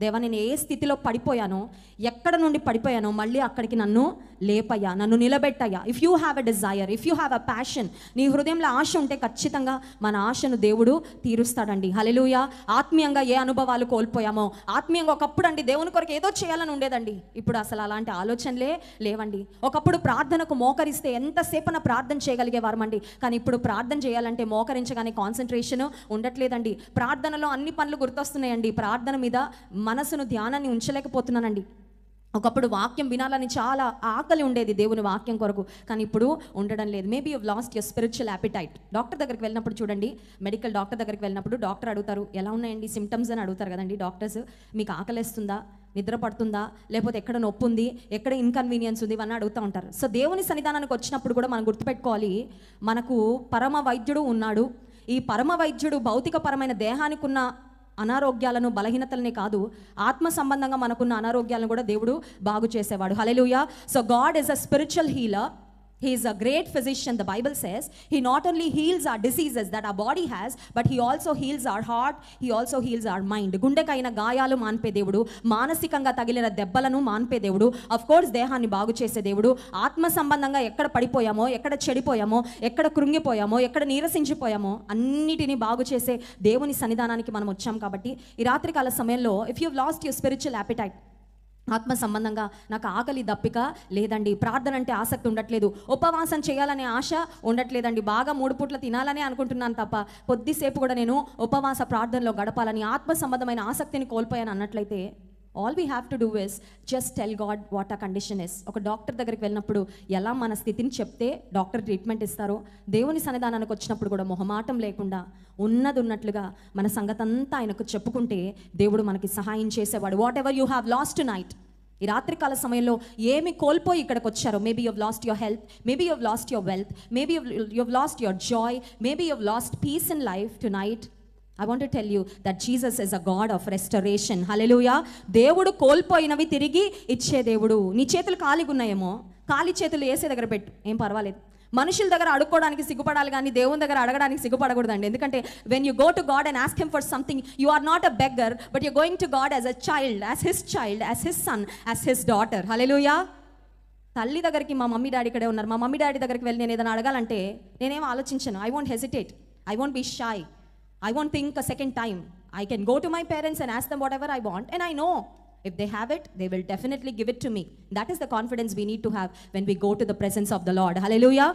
దేవా నేను ఏ స్థితిలో పడిపోయానో, ఎక్కడ నుండి పడిపోయానో మళ్ళీ అక్కడికి నన్ను లేపయ్యా, నన్ను నిలబెట్టయ్యా. If you have a desire, if you have a passion, నీ హృదయంలో ఆశ ఉంటే ఖచ్చితంగా మన ఆశను దేవుడు తీరుస్తాడండి. హల్లెలూయా. ఆత్మీయంగా ఏ అనుభవాలు కోల్పోయామో, ఆత్మీయంగా ఒకప్పుడు అండి దేవుని కొరకు ఏదో చేయాలని ఉండేదండి, ఇప్పుడు అసలు అలాంటి ఆలోచనలే లేవండి. ఒకప్పుడు ప్రార్థనకు మోకరిస్తే ఎంతసేపన ప్రార్థన చేయగలిగేవారమండి, కానీ ఇప్పుడు ప్రార్థన చేయాలంటే మోకరించగానే కాన్సన్ట్రేషన్ ఉండట్లేదండి. ప్రార్థనలో అన్ని పనులు గుర్తొస్తున్నాయండి, ప్రార్థన మీద మనసును ధ్యానాన్ని ఉంచలేకపోతున్నానండి. ఒకప్పుడు వాక్యం వినాలని చాలా ఆకలి ఉండేది దేవుని వాక్యం కొరకు, కానీ ఇప్పుడు ఉండడం లేదు. Maybe you lost your spiritual appetite. Doctor దగ్గరికి వెళ్ళినప్పుడు చూడండి, మెడికల్ డాక్టర్ దగ్గరికి వెళ్ళినప్పుడు డాక్టర్ అడుగుతారు ఎలా ఉన్నాయండి సిమ్టమ్స్ అని అడుగుతారు కదండి డాక్టర్స్. మీకు ఆకలిస్తుందా, నిద్ర పడుతుందా, లేకపోతే ఎక్కడ నొప్పి ఉంది, ఎక్కడ ఇన్కన్వీనియన్స్ ఉంది, ఇవన్నీ అడుగుతూ ఉంటారు. సో దేవుని సన్నిధానానికి వచ్చినప్పుడు కూడా మనం గుర్తుపెట్టుకోవాలి, మనకు పరమ వైద్యుడు ఉన్నాడు. ఈ పరమ వైద్యుడు భౌతికపరమైన దేహానికి ఉన్న అనారోగ్యాలను, బలహీనతలనే కాదు, ఆత్మ సంబంధంగా మనకున్న అనారోగ్యాలను కూడా దేవుడు బాగు చేసేవాడు. Hallelujah. So God is a spiritual healer. He is a great physician. The Bible says he not only heals our diseases that our body has, but he also heals our heart, he also heals our mind. గుండెకైన గాయాలు మాన్పే దేవుడు, మానసికంగా తగిలిన దెబ్బలను మాన్పే దేవుడు, of course దేహాన్ని బాగు చేసే దేవుడు. ఆత్మ సంబంధంగా ఎక్కడ పడిపోయామో, ఎక్కడ చెడిపోయామో, ఎక్కడ కృంగిపోయామో, ఎక్కడ నీరసించిపోయామో అన్నిటినీ బాగు చేసే దేవుని సన్నిధానానికి మనం వచ్చాం. కాబట్టి ఈ రాత్రికాల సమయంలో if you lost your spiritual appetite, ఆత్మ సంబంధంగా నాకు ఆకలి దప్పిక లేదండి, ప్రార్థన అంటే ఆసక్తి ఉండట్లేదు, ఉపవాసం చేయాలనే ఆశ ఉండట్లేదండి, బాగా 3 పూట్ల తినాలని అనుకుంటున్నాను తప్ప కొద్దిసేపు కూడా నేను ఉపవాస ప్రార్థనలో గడపాలని ఆత్మ సంబంధమైన ఆసక్తిని కోల్పోయాను అన్నట్లయితే, all we have to do is just tell God what ఆ కండిషన్ ఇస్. ఒక డాక్టర్ దగ్గరికి వెళ్ళినప్పుడు ఎలా మన స్థితిని చెప్తే డాక్టర్ ట్రీట్మెంట్ ఇస్తారో, దేవుని సన్నిధానానికి వచ్చినప్పుడు కూడా మొహమాటం లేకుండా ఉన్నది ఉన్నట్లుగా మన సంగతంతా ఆయనకు చెప్పుకుంటే దేవుడు మనకి సహాయం చేసేవాడు. Whatever you have lost tonight, ఈ రాత్రికాల సమయంలో ఏమి కోల్పోయి ఇక్కడికి వచ్చారో, maybe you lost your health, maybe you lost your wealth, maybe you lost your joy, maybe you lost peace in life tonight. I want to tell you that Jesus is a God of restoration. Hallelujah. దేవుడు కోల్పోయినవి తిరిగి ఇచ్చే దేవుడు. నీ చేతులు ఖాళీగా ఉన్నాయేమో, ఖాళీ చేతులు ఏసే దగ్గర పెట్టు, ఏం పర్వాలేదు. మనుషుల దగ్గర అడుక్కోవడానికి సిగ్గుపడాలి కానీ దేవుని దగ్గర అడగడానికి సిగ్గుపడకూడదండి. ఎందుకంటే when you go to God and ask him for something, you are not a beggar, but you're going to God as a child, as his son, as his daughter. Hallelujah. తల్లి దగ్గరికి, మా మమ్మీ డాడీ ఇక్కడే ఉన్నారు, మా mummy daddy దగ్గరికి వెళ్ళి నేను ఏదైనా అడగాలంటే నేనేం ఆలోచించను. I won't hesitate, I won't be shy, I won't think a second time. I can go to my parents and ask them whatever I want, and I know if they have it, they will definitely give it to me. That is the confidence we need to have when we go to the presence of the Lord. Hallelujah.